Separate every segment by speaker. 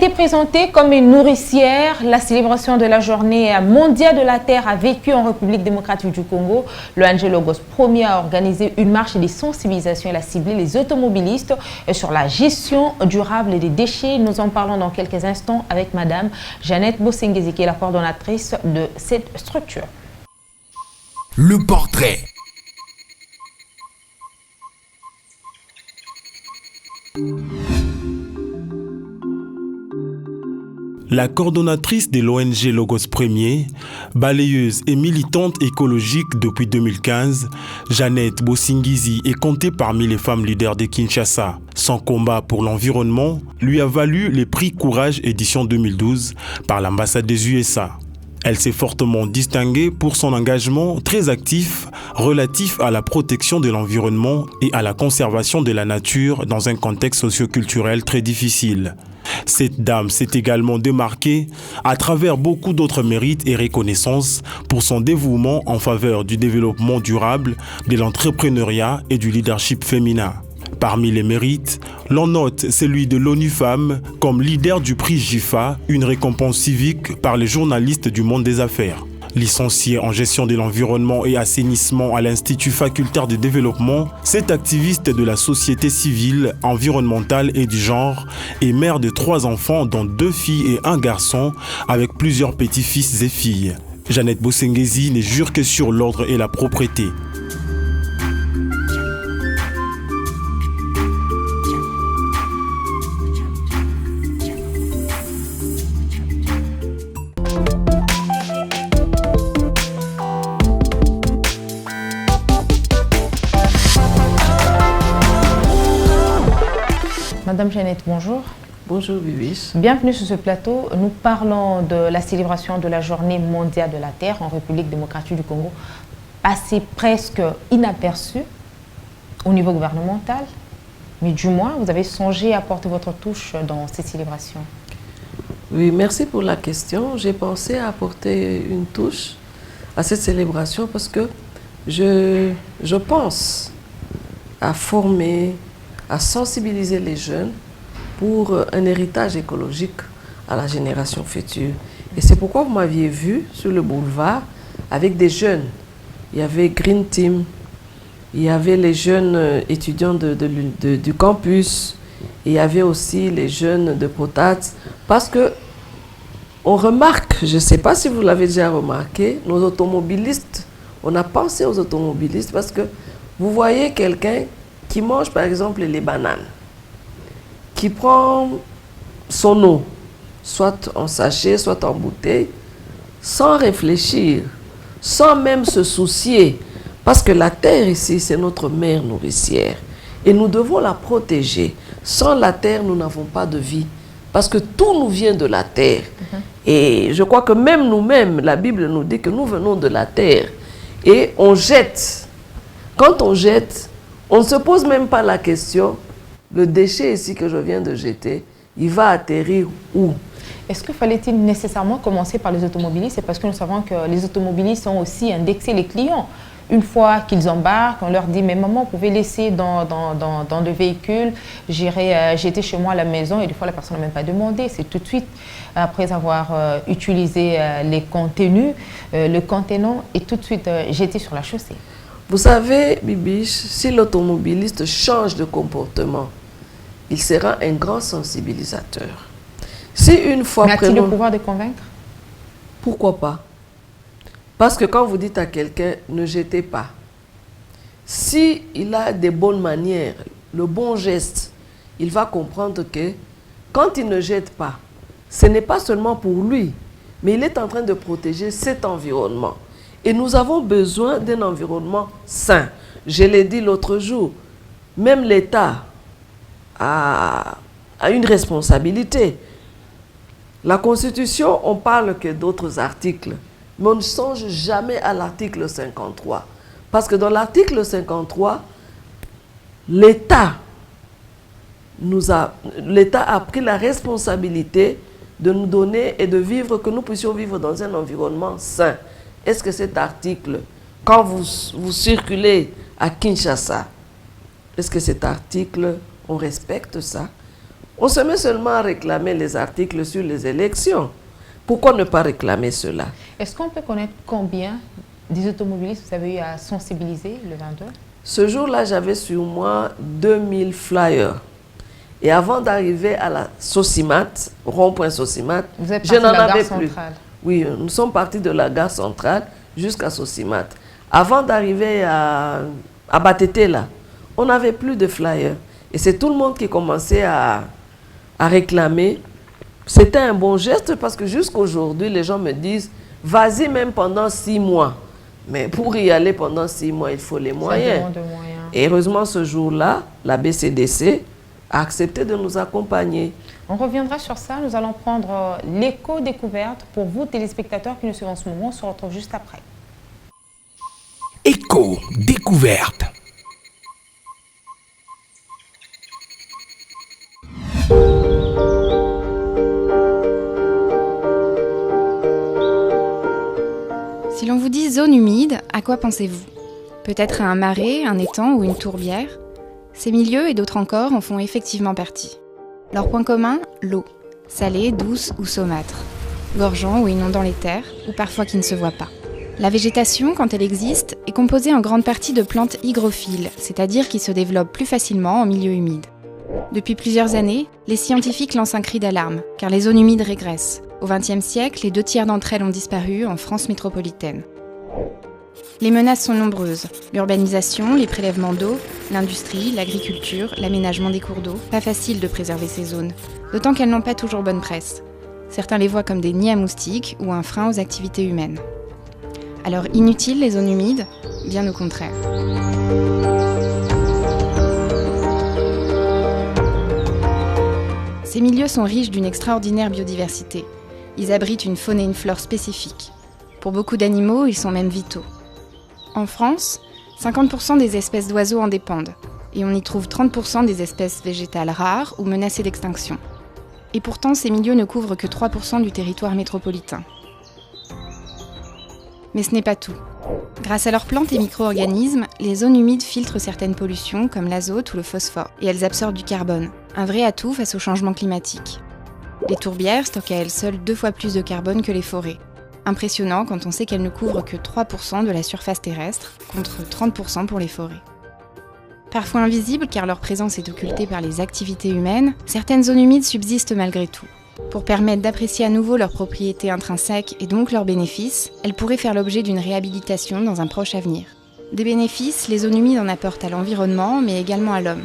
Speaker 1: été présentée comme une nourricière. La célébration de la journée mondiale de la Terre a vécu en République démocratique du Congo. L'ONG Logos Premier a organisé une marche de sensibilisation. Elle a ciblé les automobilistes sur la gestion durable des déchets. Nous en parlons dans quelques instants avec Madame Jeannette Bosengezi, qui est la coordonnatrice de cette structure.
Speaker 2: Le portrait. La coordonnatrice de l'ONG Logos Premier, balayeuse et militante écologique depuis 2015, Jeannette Bosengezi est comptée parmi les femmes leaders de Kinshasa. Son combat pour l'environnement lui a valu les prix Courage édition 2012 par l'ambassade des USA. Elle s'est fortement distinguée pour son engagement très actif relatif à la protection de l'environnement et à la conservation de la nature dans un contexte socio-culturel très difficile. Cette dame s'est également démarquée à travers beaucoup d'autres mérites et reconnaissances pour son dévouement en faveur du développement durable, de l'entrepreneuriat et du leadership féminin. Parmi les mérites, l'on note celui de l'ONU Femmes comme leader du prix GIFA, une récompense civique par les journalistes du monde des affaires. Licenciée en gestion de l'environnement et assainissement à l'Institut facultaire de développement, cette activiste de la société civile, environnementale et du genre est mère de 3 enfants dont 2 filles et 1 garçon avec plusieurs petits-fils et filles. Jeannette Bosengezi ne jure que sur l'ordre et la propreté.
Speaker 1: Madame Jeannette, bonjour.
Speaker 3: Bonjour Bibis.
Speaker 1: Bienvenue sur ce plateau. Nous parlons de la célébration de la journée mondiale de la Terre en République démocratique du Congo, passée presque inaperçue au niveau gouvernemental. Mais du moins, vous avez songé à apporter votre touche dans cette célébration.
Speaker 3: Oui, merci pour la question. J'ai pensé à apporter une touche à cette célébration parce que je pense à former, à sensibiliser les jeunes pour un héritage écologique à la génération future. Et c'est pourquoi vous m'aviez vu sur le boulevard avec des jeunes. Il y avait Green Team, il y avait les jeunes étudiants du campus, il y avait aussi les jeunes de Potats, parce que on remarque, je ne sais pas si vous l'avez déjà remarqué, nos automobilistes, on a pensé aux automobilistes parce que vous voyez quelqu'un qui mange par exemple les bananes, qui prend son eau, soit en sachet, soit en bouteille, sans réfléchir, sans même se soucier, parce que la terre ici, c'est notre mère nourricière, et nous devons la protéger. Sans la terre, nous n'avons pas de vie, parce que tout nous vient de la terre. Et je crois que même nous-mêmes, la Bible nous dit que nous venons de la terre, et on jette. Quand on jette, on ne se pose même pas la question, le déchet ici que je viens de jeter, il va atterrir où?
Speaker 1: Est-ce qu'il fallait-il nécessairement commencer par les automobilistes? C'est parce que nous savons que les automobilistes ont aussi indexé les clients. Une fois qu'ils embarquent, on leur dit « Mais maman, vous pouvez laisser dans le véhicule, j'irai jeter chez moi à la maison. » Et des fois, la personne n'a même pas demandé. C'est tout de suite, après avoir utilisé les contenus, le contenant est tout de suite jeté sur la chaussée.
Speaker 3: Vous savez, Bibiche, si l'automobiliste change de comportement, il sera un grand sensibilisateur. Si une fois...
Speaker 1: Mais a-t-il le pouvoir de convaincre?
Speaker 3: Pourquoi pas? Parce que quand vous dites à quelqu'un, ne jetez pas, si il a des bonnes manières, le bon geste, il va comprendre que quand il ne jette pas, ce n'est pas seulement pour lui, mais il est en train de protéger cet environnement. Et nous avons besoin d'un environnement sain. Je l'ai dit l'autre jour, même l'État a une responsabilité. La Constitution, on parle que d'autres articles, mais on ne songe jamais à l'article 53. Parce que dans l'article 53, l'État a pris la responsabilité de nous donner et de vivre, que nous puissions vivre dans un environnement sain. Est-ce que cet article, quand vous circulez à Kinshasa, est-ce que cet article, on respecte ça? On se met seulement à réclamer les articles sur les élections. Pourquoi ne pas réclamer cela?
Speaker 1: Est-ce qu'on peut connaître combien des automobilistes vous avez eu à sensibiliser le 22?
Speaker 3: Ce jour-là, j'avais sur moi 2000 flyers. Et avant d'arriver à la Sosimat, rond-point Sosimat, je n'en avais plus. Oui, nous sommes partis de la gare centrale jusqu'à Sosimat. Avant d'arriver à Batete, là, on n'avait plus de flyers. Et c'est tout le monde qui commençait à réclamer. C'était un bon geste parce que jusqu'aujourd'hui, les gens me disent, vas-y même pendant 6 mois. Mais pour y aller pendant 6 mois, il faut les moyens. Et heureusement, ce jour-là, la BCDC a accepté de nous accompagner.
Speaker 1: On reviendra sur ça. Nous allons prendre l'éco-découverte. Pour vous, téléspectateurs qui nous suivent en ce moment, on se retrouve juste après.
Speaker 4: Éco-découverte.
Speaker 5: Si l'on vous dit zone humide, à quoi pensez-vous? Peut-être à un marais, un étang ou une tourbière? Ces milieux et d'autres encore en font effectivement partie. Leur point commun, l'eau, salée, douce ou saumâtre, gorgeant ou inondant les terres, ou parfois qui ne se voit pas. La végétation, quand elle existe, est composée en grande partie de plantes hygrophiles, c'est-à-dire qui se développent plus facilement en milieu humide. Depuis plusieurs années, les scientifiques lancent un cri d'alarme, car les zones humides régressent. Au XXe siècle, les 2/3 d'entre elles ont disparu en France métropolitaine. Les menaces sont nombreuses. L'urbanisation, les prélèvements d'eau, l'industrie, l'agriculture, l'aménagement des cours d'eau. Pas facile de préserver ces zones, d'autant qu'elles n'ont pas toujours bonne presse. Certains les voient comme des nids à moustiques ou un frein aux activités humaines. Alors inutiles les zones humides? Bien au contraire. Ces milieux sont riches d'une extraordinaire biodiversité. Ils abritent une faune et une flore spécifiques. Pour beaucoup d'animaux, ils sont même vitaux. En France, 50% des espèces d'oiseaux en dépendent, et on y trouve 30% des espèces végétales rares ou menacées d'extinction. Et pourtant, ces milieux ne couvrent que 3% du territoire métropolitain. Mais ce n'est pas tout. Grâce à leurs plantes et micro-organismes, les zones humides filtrent certaines pollutions comme l'azote ou le phosphore, et elles absorbent du carbone, un vrai atout face au changement climatique. Les tourbières stockent à elles seules 2 fois plus de carbone que les forêts. Impressionnant quand on sait qu'elles ne couvrent que 3% de la surface terrestre, contre 30% pour les forêts. Parfois invisibles car leur présence est occultée par les activités humaines, certaines zones humides subsistent malgré tout. Pour permettre d'apprécier à nouveau leurs propriétés intrinsèques et donc leurs bénéfices, elles pourraient faire l'objet d'une réhabilitation dans un proche avenir. Des bénéfices, les zones humides en apportent à l'environnement mais également à l'homme.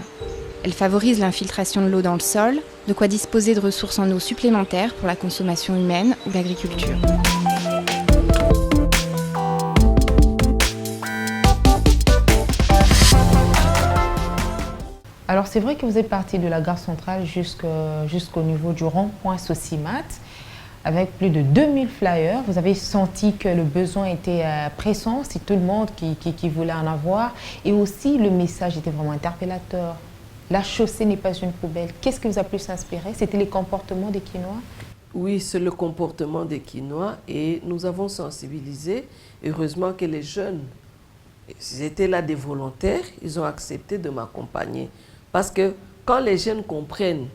Speaker 5: Elles favorisent l'infiltration de l'eau dans le sol, de quoi disposer de ressources en eau supplémentaires pour la consommation humaine ou l'agriculture.
Speaker 1: Alors c'est vrai que vous êtes parti de la gare centrale jusqu'au niveau du rond-point Sosimat avec plus de 2000 flyers. Vous avez senti que le besoin était pressant, c'est tout le monde qui voulait en avoir. Et aussi le message était vraiment interpellateur. La chaussée n'est pas une poubelle. Qu'est-ce qui vous a plus inspiré? C'était les comportements des Quinois?
Speaker 3: Oui, c'est le comportement des Quinois et nous avons sensibilisé. Heureusement que les jeunes, ils étaient là des volontaires, ils ont accepté de m'accompagner. Parce que quand les jeunes comprennent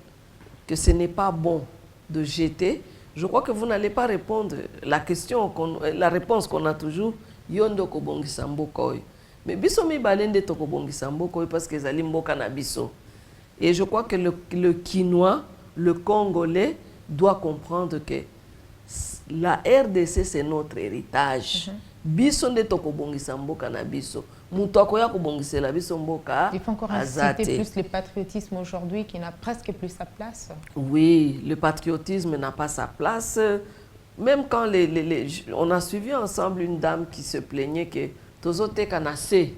Speaker 3: que ce n'est pas bon de jeter, je crois que vous n'allez pas répondre la réponse qu'on a toujours, yondo kobongisa mbokoy. Mais biso mi balende to kobongisa mbokoy parce que zali mboka na biso. Et je crois que le Quinois, le Congolais, doit comprendre que la RDC, c'est notre héritage. Biso nde to kobongisa mboka na biso. Il faut
Speaker 1: encore inciter plus le patriotisme aujourd'hui qui n'a presque plus sa place.
Speaker 3: Oui, le patriotisme n'a pas sa place. Même quand on a suivi ensemble une dame qui se plaignait que Tozote Kanase.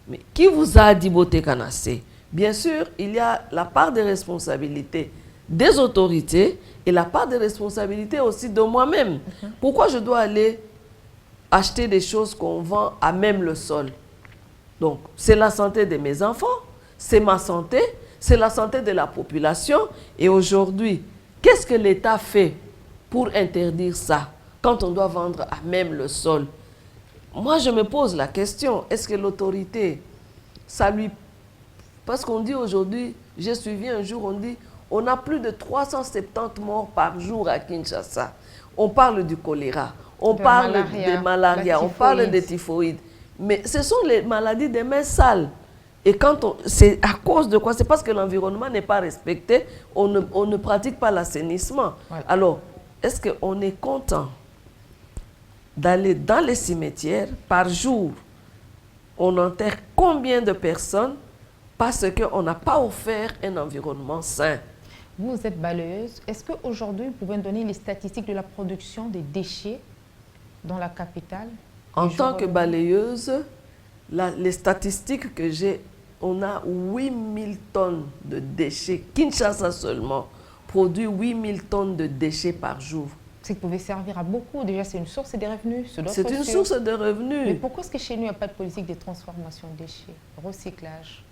Speaker 3: Mais qui vous a dit Bote Kanase? Bien sûr, il y a la part de responsabilité des autorités et la part de responsabilité aussi de moi-même. Pourquoi je dois aller acheter des choses qu'on vend à même le sol? Donc, c'est la santé de mes enfants, c'est ma santé, c'est la santé de la population. Et aujourd'hui, qu'est-ce que l'État fait pour interdire ça quand on doit vendre à même le sol? Moi, je me pose la question, est-ce que l'autorité, ça lui... Parce qu'on dit aujourd'hui, j'ai suivi un jour, on dit, On a plus de 370 morts par jour à Kinshasa. On parle du choléra, on parle de malaria, on parle de typhoïde. Mais ce sont les maladies des mains sales. Et c'est à cause de quoi? C'est parce que l'environnement n'est pas respecté, on ne pratique pas l'assainissement. Voilà. Alors, est-ce qu'on est content d'aller dans les cimetières par jour? On enterre combien de personnes parce qu'on n'a pas offert un environnement sain?
Speaker 1: Vous êtes balayeuse. Est-ce qu'aujourd'hui, vous pouvez donner les statistiques de la production des déchets dans la capitale?
Speaker 3: En tant que balayeuse, les statistiques que j'ai, on a 8000 tonnes de déchets. Kinshasa seulement produit 8000 tonnes de déchets par jour.
Speaker 1: C'est que vous pouvez servir à beaucoup. Déjà, c'est une source de revenus.
Speaker 3: C'est une source de revenus.
Speaker 1: Mais pourquoi est-ce que chez nous, il n'y a pas de politique de transformation de déchets, recyclage?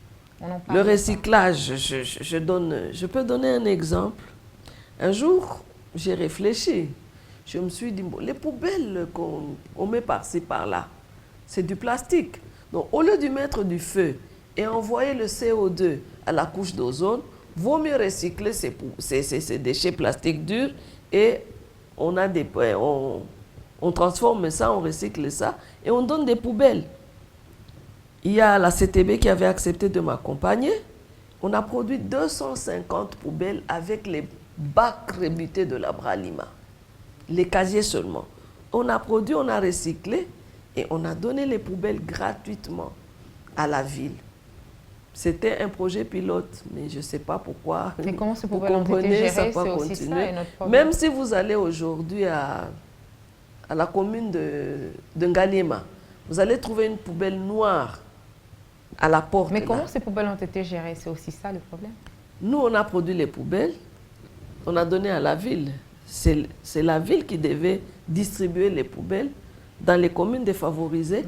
Speaker 1: On en parle.
Speaker 3: Le recyclage, je peux donner un exemple. Un jour, j'ai réfléchi. Je me suis dit, bon, les poubelles qu'on met par-ci, par-là, c'est du plastique. Donc, au lieu de mettre du feu et envoyer le CO2 à la couche d'ozone, vaut mieux recycler ces déchets plastiques durs et on transforme ça, on recycle ça et on donne des poubelles. Il y a la CTB qui avait accepté de m'accompagner. On a produit 250 poubelles avec les bacs rebutés de la Bralima. Les casiers seulement. On a produit, on a recyclé et on a donné les poubelles gratuitement à la ville. C'était un projet pilote, mais je ne sais pas pourquoi.
Speaker 1: Mais comment ces poubelles ont été gérées, c'est aussi ça, notre problème.
Speaker 3: Même si vous allez aujourd'hui à la commune de Ngaliema, vous allez trouver une poubelle noire à la porte.
Speaker 1: Mais comment ces poubelles ont été gérées? C'est aussi ça le problème.
Speaker 3: Nous, on a produit les poubelles, on a donné à la ville. C'est la ville qui devait distribuer les poubelles dans les communes défavorisées.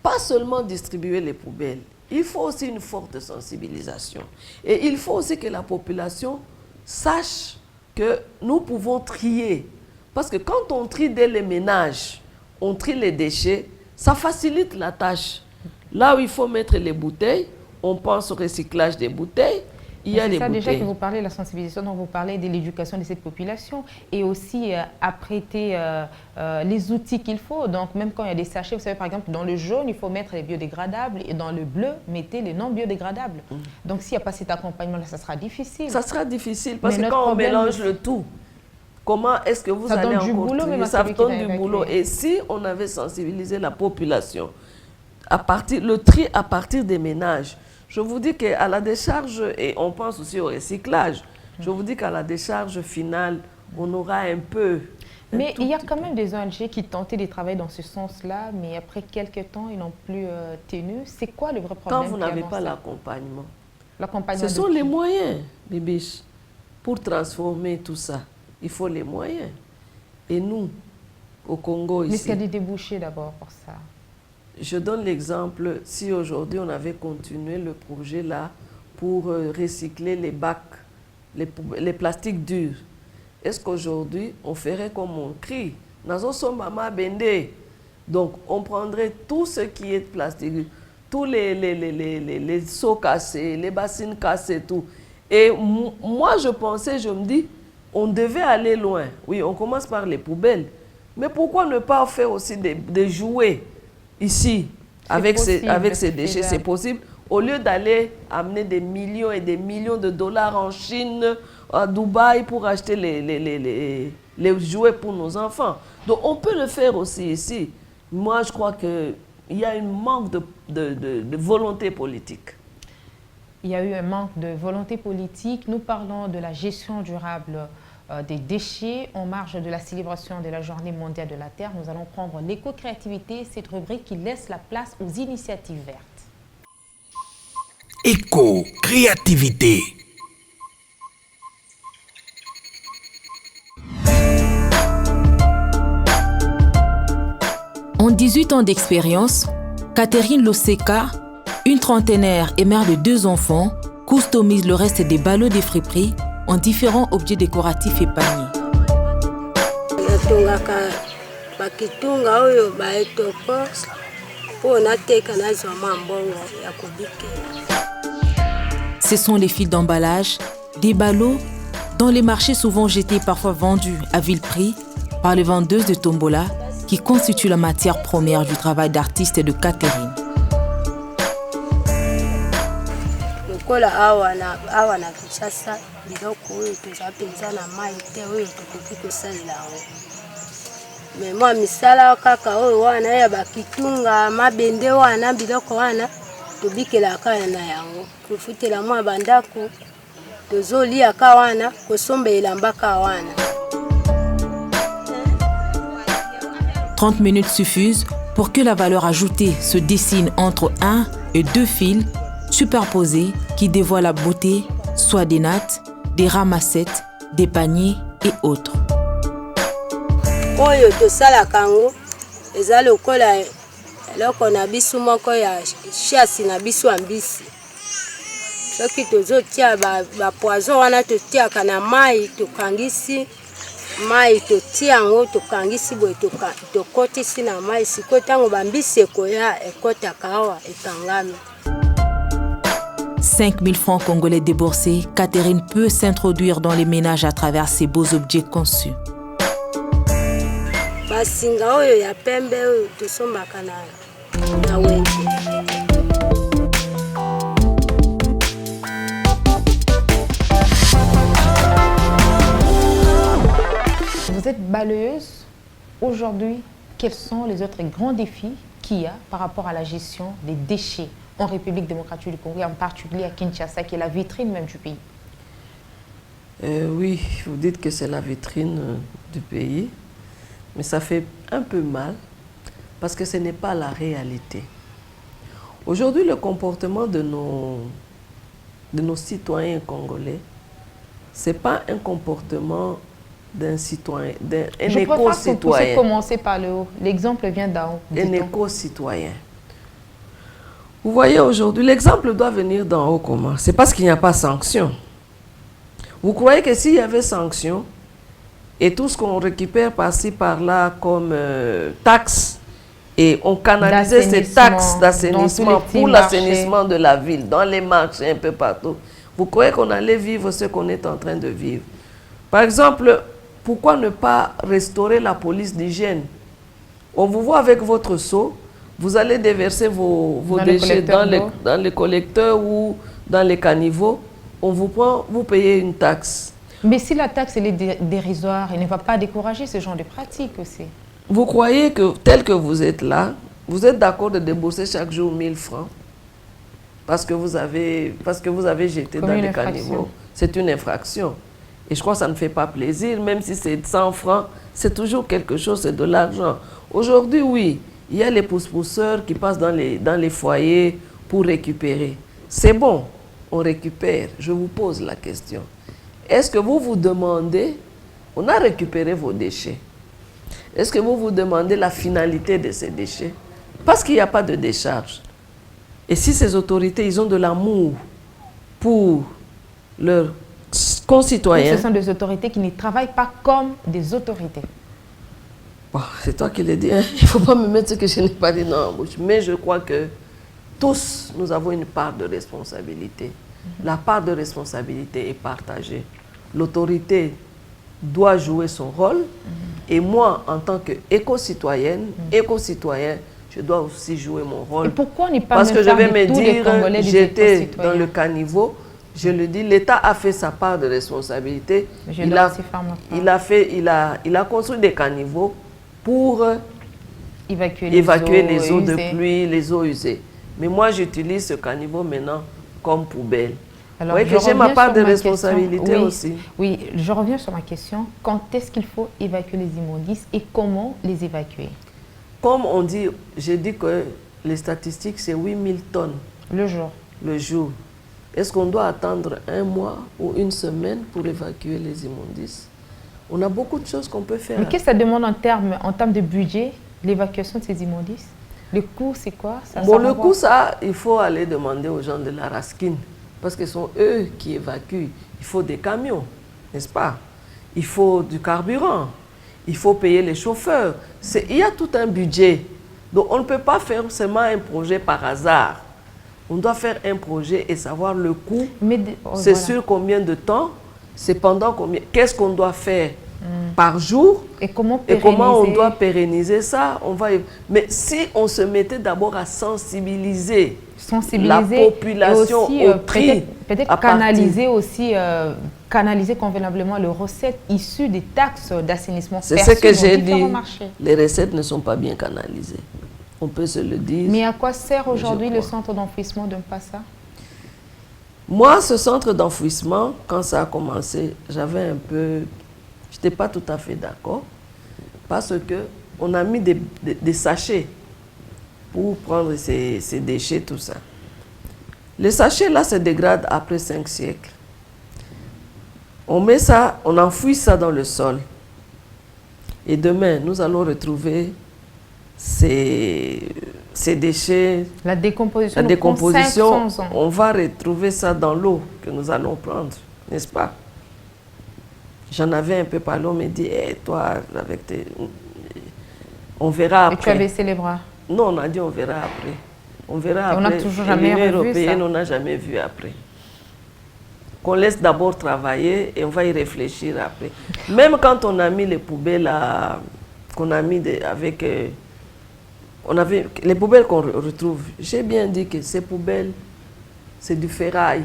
Speaker 3: Pas seulement distribuer les poubelles, il faut aussi une forte sensibilisation. Et il faut aussi que la population sache que nous pouvons trier. Parce que quand on trie dès les ménages, on trie les déchets, ça facilite la tâche. Là où il faut mettre les bouteilles, on pense au recyclage des bouteilles. Il y a des bouteilles.
Speaker 1: C'est ça déjà que vous parlez de la sensibilisation, donc vous parlez de l'éducation de cette population et aussi apprêter les outils qu'il faut. Donc même quand il y a des sachets, vous savez par exemple dans le jaune, il faut mettre les biodégradables et dans le bleu, mettez les non biodégradables. Donc s'il n'y a pas cet accompagnement-là, ça sera difficile.
Speaker 3: Ça sera difficile parce que quand on mélange le tout, comment est-ce que vous allez encore trier? Ça donne du boulot. Et si on avait sensibilisé la population, le tri à partir des ménages, je vous dis qu'à la décharge, et on pense aussi au recyclage, je vous dis qu'à la décharge finale, on aura un peu...
Speaker 1: Mais il y a quand même des ONG qui tentaient de travailler dans ce sens-là, mais après quelques temps, ils n'ont plus tenu. C'est quoi le vrai problème?
Speaker 3: Quand vous n'avez pas l'accompagnement,
Speaker 1: l'accompagnement,
Speaker 3: ce sont les moyens, Bibiche, pour transformer tout ça. Il faut les moyens. Et nous, au Congo, ici...
Speaker 1: Mais est-ce qu'il y a des débouchés d'abord pour ça?
Speaker 3: Je donne l'exemple, si aujourd'hui on avait continué le projet là pour recycler les bacs, les plastiques durs, est-ce qu'aujourd'hui on ferait comme on crie? Donc on prendrait tout ce qui est plastique, tous les seaux cassés, les bassines cassées, tout. Et moi je me dis, on devait aller loin. Oui, on commence par les poubelles, mais pourquoi ne pas faire aussi des jouets? Ici, avec ces déchets, c'est possible. Au lieu d'aller amener des millions et des millions de dollars en Chine, à Dubaï, pour acheter les jouets pour nos enfants. Donc, on peut le faire aussi ici. Moi, je crois qu'il y a un manque de volonté politique.
Speaker 1: Il y a eu un manque de volonté politique. Nous parlons de la gestion durable des déchets en marge de la célébration de la Journée mondiale de la Terre. Nous allons prendre l'éco-créativité, cette rubrique qui laisse la place aux initiatives vertes.
Speaker 4: Éco-créativité.
Speaker 6: En 18 ans d'expérience, Catherine Loseka, une trentenaire et mère de 2 enfants, customise le reste des ballots des friperies en différents objets décoratifs et paniers. Ce sont les fils d'emballage, des ballots Dans les marchés souvent jetés et parfois vendus à vil prix par les vendeuses de tombola qui constituent la matière première du travail d'artiste de Catherine.
Speaker 7: Awa na Kinshasa biloko oyo toza mpenza na mai te oyo tokoki kosalela yango. Me mwa misala kaka oyo wana ya bakitunga mabende wana biloko wana tobikelaka na yango. Kofutela mwa bandako tozoliaka wana kosombela mbaka wana.
Speaker 6: 30 minutes suffisent pour que la valeur ajoutée se dessine entre 1 et 2 fils superposés qui dévoilent la beauté, soit des nattes, des ramassettes, des paniers et autres.
Speaker 7: Oyo tosalaka yango eza lokola eloko na biso moko ya chasi na biso ambisi. Soki tozotia ba poison wana totiaka na mai tokangisi mai totia yango tokangisi boye tokotisi na mai siko tango bambisi ekoya ekotaka awa ekangami.
Speaker 6: 5 000 francs congolais déboursés, Catherine peut s'introduire dans les ménages à travers ces beaux objets conçus.
Speaker 7: Basinga oyo ya pembe oyo tosombaka na wenge.
Speaker 1: Vous êtes balayeuse. Aujourd'hui, quels sont les autres grands défis qu'il y a par rapport à la gestion des déchets en République démocratique du Congo, et en particulier à Kinshasa, qui est la vitrine même du pays?
Speaker 3: Oui, vous dites que c'est la vitrine du pays, mais ça fait un peu mal parce que ce n'est pas la réalité. Aujourd'hui, le comportement de nos citoyens congolais, ce n'est pas un comportement d'un citoyen, d'un éco-citoyen.
Speaker 1: Je préfère que vous puissiez commencer par le haut. L'exemple vient d'en haut.
Speaker 3: Un éco-citoyen. Vous voyez, aujourd'hui, l'exemple doit venir d'en haut comment? C'est parce qu'il n'y a pas sanction. Vous croyez que s'il y avait sanction, et tout ce qu'on récupère par-ci, par-là comme taxes, et on canalisait ces taxes d'assainissement pour l'assainissement de la ville, dans les marchés, un peu partout, vous croyez qu'on allait vivre ce qu'on est en train de vivre? Par exemple, pourquoi ne pas restaurer la police d'hygiène? On vous voit avec votre seau, vous allez déverser vos déchets dans les collecteurs ou dans les caniveaux. On vous prend, vous payez une taxe.
Speaker 1: Mais si la taxe elle est dérisoire, elle ne va pas décourager ce genre de pratique aussi.
Speaker 3: Vous croyez que, tel que vous êtes là, vous êtes d'accord de débourser chaque jour 1000 francs parce que vous avez jeté dans les caniveaux? C'est une infraction. Et je crois que ça ne fait pas plaisir, même si c'est 100 francs, c'est toujours quelque chose, c'est de l'argent. Aujourd'hui, oui, il y a les pousse-pousseurs qui passent dans les foyers pour récupérer. C'est bon, on récupère. Je vous pose la question. Est-ce que vous vous demandez, on a récupéré vos déchets, est-ce que vous vous demandez la finalité de ces déchets? Parce qu'il n'y a pas de décharge. Et si ces autorités, ils ont de l'amour pour leurs concitoyens...
Speaker 1: Ce sont des autorités qui ne travaillent pas comme des autorités.
Speaker 3: Bon, c'est toi qui le dis, hein? Il ne faut pas me mettre ce que je n'ai pas dit dans la bouche. Mais je crois que tous, nous avons une part de responsabilité. La part de responsabilité est partagée. L'autorité doit jouer son rôle. Et moi, en tant qu'éco-citoyenne, éco-citoyen, je dois aussi jouer mon rôle.
Speaker 1: Et pourquoi ne pas
Speaker 3: Parce que je vais me
Speaker 1: dire,
Speaker 3: j'étais dans le caniveau, je le dis, l'État a fait sa part de responsabilité. Il a construit des caniveaux pour évacuer les eaux de pluie, les eaux usées. Mais moi, j'utilise ce caniveau maintenant comme poubelle.
Speaker 1: Alors,
Speaker 3: oui, que j'ai ma part de responsabilité aussi.
Speaker 1: Oui, je reviens sur ma question. Quand est-ce qu'il faut évacuer les immondices et comment les évacuer?
Speaker 3: Comme on dit, j'ai dit que les statistiques, c'est 8000 tonnes.
Speaker 1: Le jour.
Speaker 3: Le jour. Est-ce qu'on doit attendre un mois ou une semaine pour évacuer les immondices? On a beaucoup de choses qu'on peut faire.
Speaker 1: Mais qu'est-ce que ça demande en termes de budget, l'évacuation de ces immondices? Le coût, c'est quoi?
Speaker 3: Bon, le coût, ça, il faut aller demander aux gens de la Raskin. Parce que ce sont eux qui évacuent. Il faut des camions, n'est-ce pas? Il faut du carburant. Il faut payer les chauffeurs. Il y a tout un budget. Donc, on ne peut pas faire seulement un projet par hasard. On doit faire un projet et savoir le coût. C'est sur combien de temps. c'est pendant combien, qu'est-ce qu'on doit faire par jour
Speaker 1: et comment
Speaker 3: on doit pérenniser ça. Mais si on se mettait d'abord à sensibiliser la population
Speaker 1: et aussi,
Speaker 3: au prix,
Speaker 1: peut-être canaliser aussi, canaliser convenablement les recettes issues des taxes d'assainissement.
Speaker 3: C'est ce que j'ai dit. Les recettes ne sont pas bien canalisées. On peut se le dire.
Speaker 1: Mais à quoi sert aujourd'hui le centre d'enfouissement de Mpassa?
Speaker 3: Moi, ce centre d'enfouissement, quand ça a commencé, j'avais un peu... Je n'étais pas tout à fait d'accord. Parce qu'on a mis des sachets pour prendre ces déchets, tout ça. Les sachets, là, se dégradent après 5 siècles. On met ça, on enfouit ça dans le sol. Et demain, nous allons retrouver ces déchets.
Speaker 1: La décomposition,
Speaker 3: on va retrouver ça dans l'eau que nous allons prendre, n'est-ce pas? J'en avais un peu parlé, on m'a dit, hey, toi, avec tes... On verra après.
Speaker 1: Et tu as baissé les bras?
Speaker 3: Non, on a dit on verra après. On verra après.
Speaker 1: On n'a toujours jamais revu ça.
Speaker 3: On n'a jamais vu après. Qu'on laisse d'abord travailler et on va y réfléchir après. Même quand on a mis les poubelles qu'on a mis avec... on avait les poubelles qu'on retrouve. J'ai bien dit que ces poubelles, c'est du ferraille.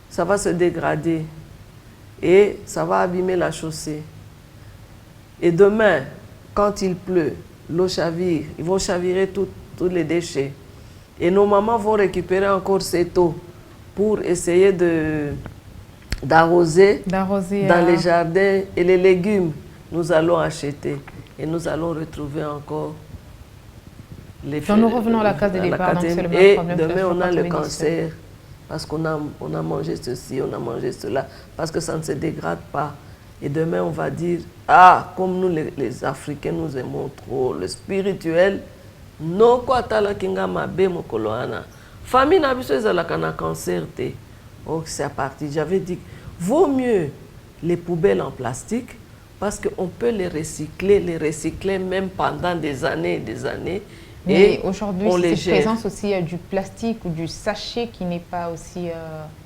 Speaker 3: Ça va se dégrader et ça va abîmer la chaussée. Et demain, quand il pleut, l'eau chavire, ils vont chavirer tous les déchets. Et nos mamans vont récupérer encore cette eau pour essayer d'arroser dans les jardins. Et les légumes, nous allons acheter. Et nous allons retrouver encore les
Speaker 1: Donc nous revenons à la case de départ. Donc c'est le
Speaker 3: même problème. Et demain, on a le cancer. Parce qu'on a mangé ceci, on a mangé cela. Parce que ça ne se dégrade pas. Et demain, on va dire, ah, comme nous, les Africains, nous aimons trop le spirituel. Non, quoi, tala kinga mabe mokoloana. Famille n'a pas la cancer. Oh, c'est à partir. J'avais dit, vaut mieux les poubelles en plastique parce qu'on peut les recycler même pendant des années et des années.
Speaker 1: Mais aujourd'hui, c'est présence aussi du plastique ou du sachet qui n'est pas aussi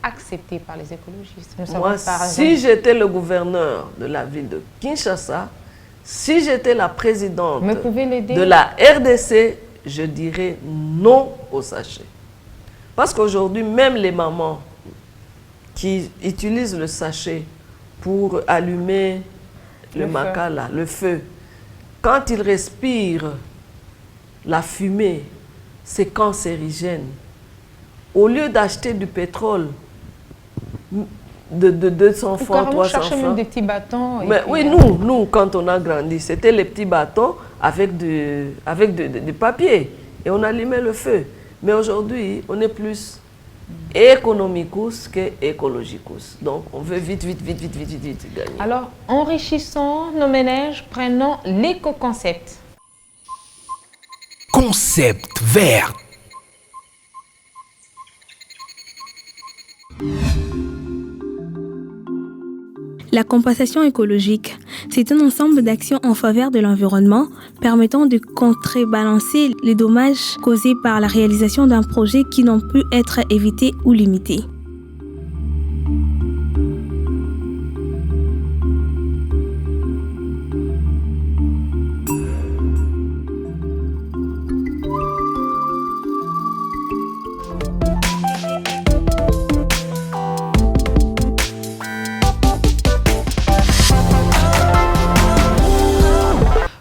Speaker 1: accepté par les écologistes.
Speaker 3: Moi, si j'étais le gouverneur de la ville de Kinshasa, si j'étais la présidente de la RDC, je dirais non au sachet. Parce qu'aujourd'hui, même les mamans qui utilisent le sachet pour allumer le makala, le feu, quand ils respirent la fumée, c'est cancérigène. Au lieu d'acheter du pétrole de 200 francs, 300 francs.
Speaker 1: Même des petits bâtons.
Speaker 3: Mais oui, nous, quand on a grandi, c'était les petits bâtons avec du papier. Et on allumait le feu. Mais aujourd'hui, on est plus économicus que écologicus. Donc, on veut vite gagner.
Speaker 1: Alors, enrichissons nos ménages, prenons l'éco-concept.
Speaker 4: Concept vert.
Speaker 8: La compensation écologique, c'est un ensemble d'actions en faveur de l'environnement permettant de contrebalancer les dommages causés par la réalisation d'un projet qui n'ont pu être évités ou limités.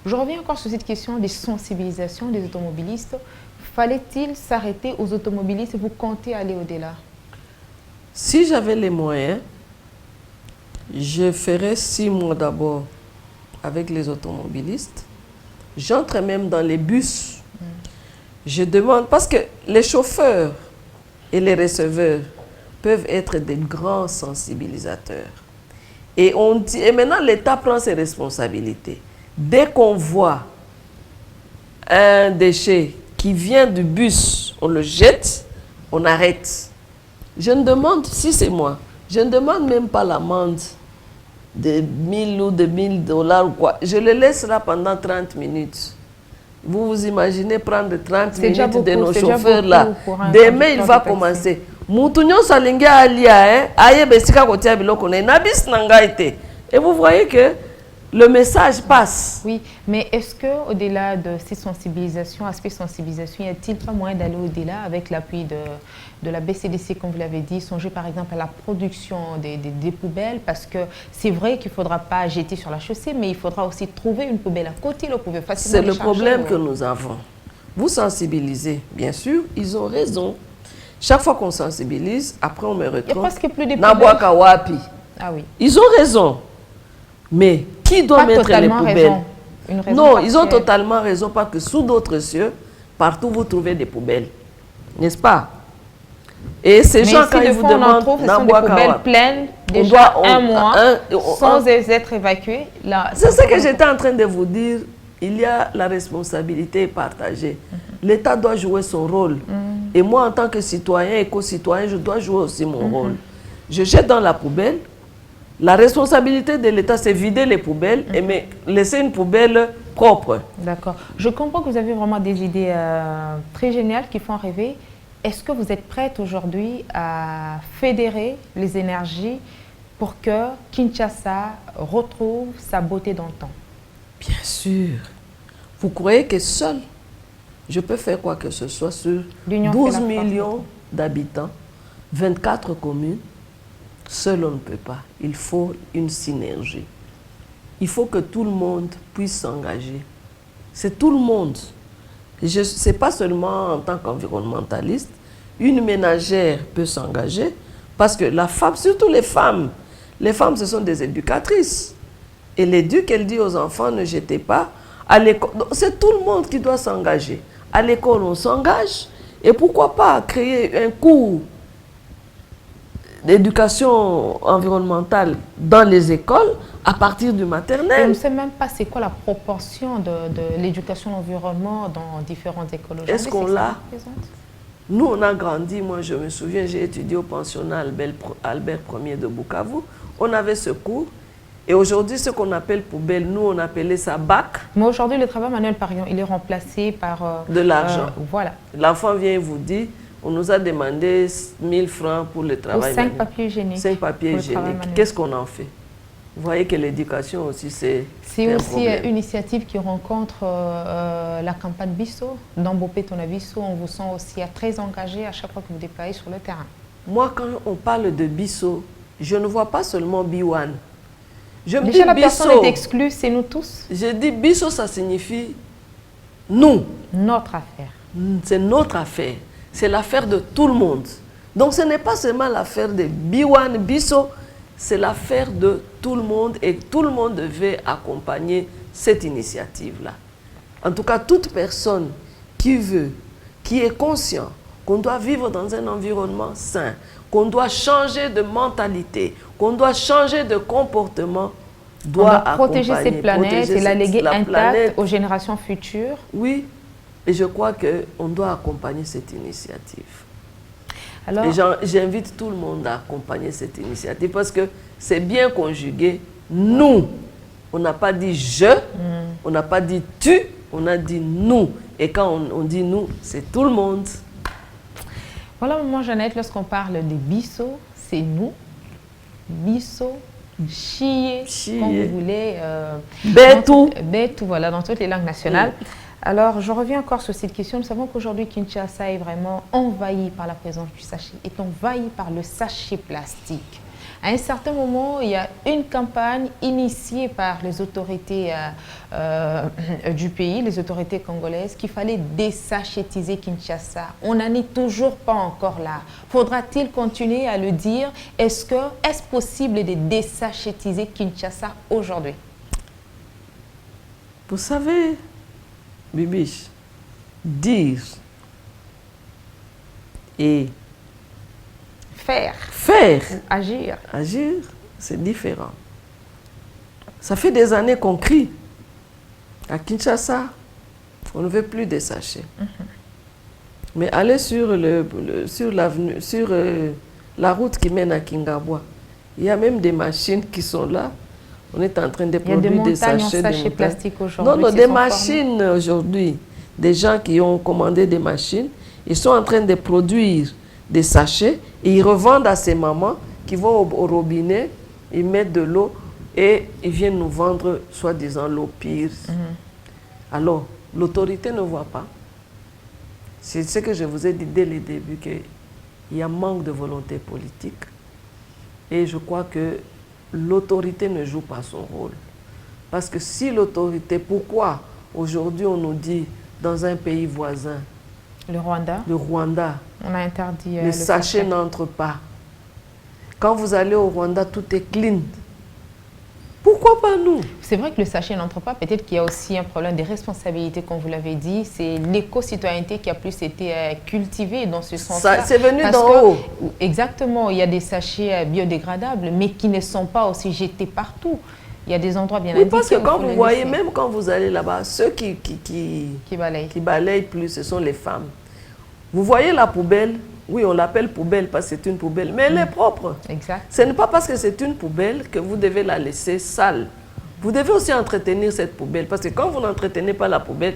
Speaker 1: Je reviens encore sur cette question des sensibilisations des automobilistes. Fallait-il s'arrêter aux automobilistes et vous comptez aller au-delà?
Speaker 3: Si j'avais les moyens, je ferais 6 mois d'abord avec les automobilistes. J'entre même dans les bus. Je demande, parce que les chauffeurs et les receveurs peuvent être des grands sensibilisateurs. Et maintenant, l'État prend ses responsabilités. Dès qu'on voit un déchet qui vient du bus, on le jette, on arrête. Je ne demande, si c'est moi, je ne demande même pas l'amende de 1000 ou de 1000 $ ou quoi. Je le laisse là pendant 30 minutes. Vous vous imaginez prendre 30 minutes de nos chauffeurs là. Demain, il va commencer. Mutu nyonso alingi alia aye besika kotia biloko na bis na ngai te. Et vous voyez que le message passe.
Speaker 1: Oui, mais est-ce que au-delà de ces sensibilisations, aspect sensibilisation, y a-t-il pas moyen d'aller au-delà avec l'appui de la BCDC, comme vous l'avez dit, songer par exemple à la production des poubelles, parce que c'est vrai qu'il ne faudra pas jeter sur la chaussée, mais il faudra aussi trouver une poubelle à côté, le pouvez facilement
Speaker 3: c'est le problème que nous avons. Vous sensibilisez, bien sûr, ils ont raison. Chaque fois qu'on sensibilise, après on me retrouve.
Speaker 1: Il n'y a presque plus de poubelles.
Speaker 3: Wapi.
Speaker 1: Ah oui.
Speaker 3: Ils ont raison. Mais qui doit mettre les poubelles? Non, ils ont totalement raison parce que sous d'autres cieux, partout vous trouvez des poubelles. N'est-ce pas? Et ces gens, quand ils vous demandent,
Speaker 1: ce sont des poubelles pleines, déjà un mois, sans être évacuées.
Speaker 3: C'est ce que j'étais en train de vous dire. Il y a la responsabilité partagée. L'État doit jouer son rôle. Et moi, en tant que citoyen, éco-citoyen, je dois jouer aussi mon rôle. Je jette dans la poubelle. La responsabilité de l'État, c'est vider les poubelles et mais laisser une poubelle propre.
Speaker 1: D'accord. Je comprends que vous avez vraiment des idées très géniales qui font rêver. Est-ce que vous êtes prête aujourd'hui à fédérer les énergies pour que Kinshasa retrouve sa beauté d'antan?
Speaker 3: Bien sûr. Vous croyez que seul, je peux faire quoi que ce soit sur 12 millions d'habitants, 24 communes? Seul on ne peut pas. Il faut une synergie. Il faut que tout le monde puisse s'engager. C'est tout le monde. Ce n'est pas seulement en tant qu'environnementaliste. Une ménagère peut s'engager parce que la femme, surtout les femmes ce sont des éducatrices. Et l'éduc, elle dit aux enfants, ne jetez pas. À l'école, c'est tout le monde qui doit s'engager. À l'école, on s'engage. Et pourquoi pas créer un cours d'éducation environnementale dans les écoles à partir du maternel.
Speaker 1: Je ne sais même pas c'est quoi la proportion de l'éducation à l'environnement dans différentes écoles.
Speaker 3: Est-ce qu'on l'a? Nous, on a grandi, moi je me souviens, j'ai étudié au pensionnat Albert Ier de Bukavu. On avait ce cours. Et aujourd'hui, ce qu'on appelle poubelle, nous, on appelait ça bac.
Speaker 1: Mais aujourd'hui, le travail manuel, par exemple, il est remplacé par...
Speaker 3: de l'argent.
Speaker 1: Voilà.
Speaker 3: L'enfant vient et vous dit, on nous a demandé 1000 francs pour le travail.
Speaker 1: 5 papiers hygiéniques.
Speaker 3: 5 papiers hygiéniques. Qu'est-ce qu'on en fait? Vous voyez que l'éducation aussi, c'est
Speaker 1: aussi une initiative qui rencontre la campagne Bisso. Dans Bopé Tonabisso, on vous sent aussi très engagé à chaque fois que vous déployez sur le terrain.
Speaker 3: Moi, quand on parle de Bisso, je ne vois pas seulement Biwan. Je me
Speaker 1: Déjà,
Speaker 3: dis
Speaker 1: la
Speaker 3: Bisso,
Speaker 1: personne est exclue, c'est nous tous.
Speaker 3: Je dis Bisso, ça signifie nous.
Speaker 1: Notre affaire.
Speaker 3: C'est notre affaire. C'est l'affaire de tout le monde. Donc ce n'est pas seulement l'affaire de Biwan, Bisso, c'est l'affaire de tout le monde et tout le monde devait accompagner cette initiative-là. En tout cas, toute personne qui veut, qui est conscient qu'on doit vivre dans un environnement sain, qu'on doit changer de mentalité, qu'on doit changer de comportement, doit
Speaker 1: protéger cette planète et la léguer intacte aux générations futures.
Speaker 3: Oui, et je crois qu'on doit accompagner cette initiative.
Speaker 1: Alors,
Speaker 3: j'invite tout le monde à accompagner cette initiative parce que c'est bien conjugué. Nous, on n'a pas dit je, on n'a pas dit tu, on a dit nous. Et quand on dit nous, c'est tout le monde.
Speaker 1: Voilà, maman Jeannette, lorsqu'on parle de Bisso, c'est nous. Bisso, Chié, comme vous voulez.
Speaker 3: Betou.
Speaker 1: Betou, voilà, dans toutes les langues nationales. Oui. Alors, je reviens encore sur cette question. Nous savons qu'aujourd'hui, Kinshasa est vraiment envahi par la présence du sachet, est envahi par le sachet plastique. À un certain moment, il y a une campagne initiée par les autorités du pays, les autorités congolaises, qu'il fallait désachetiser Kinshasa. On n'en est toujours pas encore là. Faudra-t-il continuer à le dire? Est-ce possible de désachetiser Kinshasa aujourd'hui?
Speaker 3: Vous savez, Bibiche, dire et
Speaker 1: faire, agir,
Speaker 3: c'est différent. Ça fait des années qu'on crie à Kinshasa, on ne veut plus des sachets. Mais allez sur la route qui mène à Kingabwa, il y a même des machines qui sont là. On est en train de produire des sachets
Speaker 1: plastiques aujourd'hui.
Speaker 3: Non, des machines aujourd'hui. Des gens qui ont commandé des machines, ils sont en train de produire des sachets et ils revendent à ces mamans qui vont au robinet, ils mettent de l'eau et ils viennent nous vendre soi-disant l'eau pire. Alors, l'autorité ne voit pas. C'est ce que je vous ai dit dès le début, qu'il y a manque de volonté politique. Et je crois que l'autorité ne joue pas son rôle. Parce que si l'autorité, pourquoi aujourd'hui on nous dit dans un pays voisin, le Rwanda,
Speaker 1: on a interdit
Speaker 3: les sachets n'entrent pas. Quand vous allez au Rwanda, tout est clean. Pourquoi pas nous?
Speaker 1: C'est vrai que le sachet n'entre pas. Peut-être qu'il y a aussi un problème de responsabilité, comme vous l'avez dit. C'est l'éco-citoyenneté qui a plus été cultivée dans ce sens-là.
Speaker 3: C'est venu d'en haut.
Speaker 1: Exactement. Il y a des sachets biodégradables, mais qui ne sont pas aussi jetés partout. Il y a des endroits bien indiqués.
Speaker 3: Oui, parce que quand vous voyez, même quand vous allez là-bas, ceux qui balayent plus, ce sont les femmes. Vous voyez la poubelle? Oui, on l'appelle poubelle parce que c'est une poubelle, mais elle est propre.
Speaker 1: Exact.
Speaker 3: Ce n'est pas parce que c'est une poubelle que vous devez la laisser sale. Vous devez aussi entretenir cette poubelle parce que quand vous n'entretenez pas la poubelle,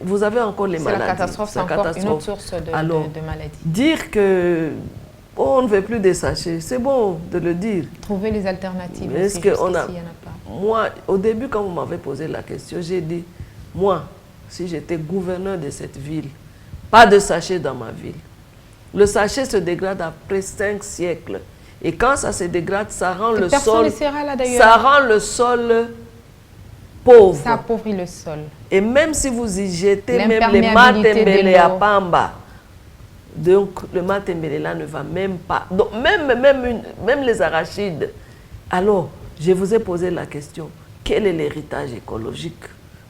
Speaker 3: vous avez encore les maladies.
Speaker 1: C'est la catastrophe, c'est encore une autre source de maladies.
Speaker 3: Dire que on ne veut plus des sachets, c'est bon de le dire.
Speaker 1: Trouver les alternatives.
Speaker 3: Est-ce qu'il y en a pas? Moi, au début, quand vous m'avez posé la question, j'ai dit, moi, si j'étais gouverneur de cette ville, pas de sachets dans ma ville. Le sachet se dégrade après 5 siècles. Et quand ça se dégrade, ça rend le sol... Ça rend le sol pauvre.
Speaker 1: Ça appauvrit le sol.
Speaker 3: Et même si vous y jetez même les matembele à Pamba, donc le matembele là ne va même pas... Donc même les arachides. Alors, je vous ai posé la question, quel est l'héritage écologique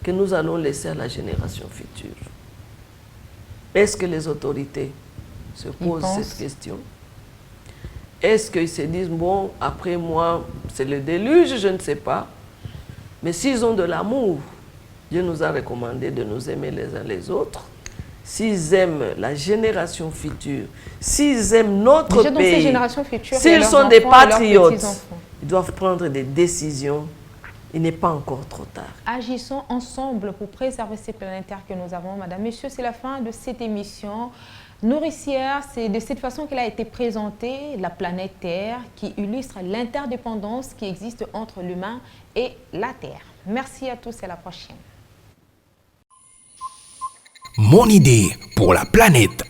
Speaker 3: que nous allons laisser à la génération future? Est-ce que les autorités se posent cette question? Est-ce qu'ils se disent, bon, après moi, c'est le déluge, je ne sais pas. Mais s'ils ont de l'amour, Dieu nous a recommandé de nous aimer les uns les autres. S'ils aiment la génération future, s'ils aiment notre pays, s'ils sont des patriotes, ils doivent prendre des décisions. Il n'est pas encore trop tard.
Speaker 1: Agissons ensemble pour préserver ces planétaires que nous avons. Madame, Monsieur, c'est la fin de cette émission. Nourricière, c'est de cette façon qu'elle a été présentée, la planète Terre, qui illustre l'interdépendance qui existe entre l'humain et la Terre. Merci à tous et à la prochaine.
Speaker 4: Mon idée pour la planète.